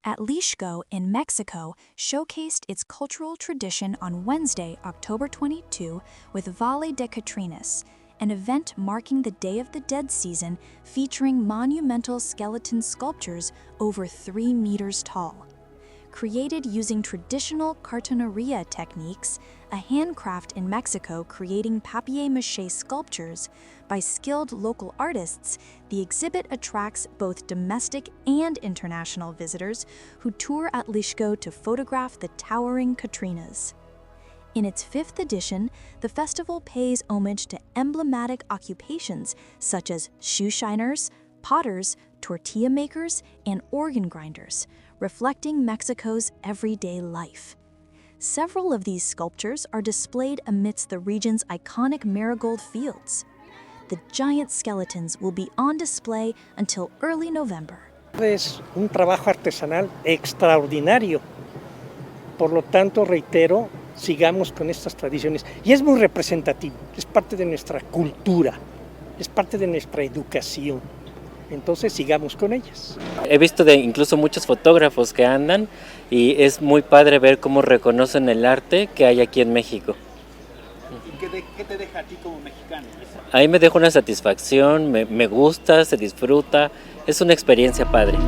Atlixco in Mexico showcased its cultural tradition on Wednesday, October 22, with Vale de Catrinas, an event marking the Day of the Dead season featuring monumental skeleton sculptures over 3 meters tall. Created using traditional Catrinia techniques, a handcraft in Mexico creating papier-mâché sculptures by skilled local artists, the exhibit attracts both domestic and international visitors who tour Atlixco to photograph the towering Catrinas. In its 5th edition, the festival pays homage to emblematic occupations such as shoe shiners, potters, tortilla makers, and organ grinders, reflecting Mexico's everyday life. Several of these sculptures are displayed amidst the region's iconic marigold fields. The giant skeletons will be on display until early November. Es un trabajo artesanal extraordinario. Por lo tanto, reitero, sigamos con estas tradiciones. Y es muy representativo, es parte de nuestra cultura, es parte de nuestra educación. Entonces sigamos con ellas. He visto incluso muchos fotógrafos que andan y es muy padre ver cómo reconocen el arte que hay aquí en México. ¿Y qué te deja a ti como mexicano? Ahí me deja una satisfacción, me gusta, se disfruta, es una experiencia padre.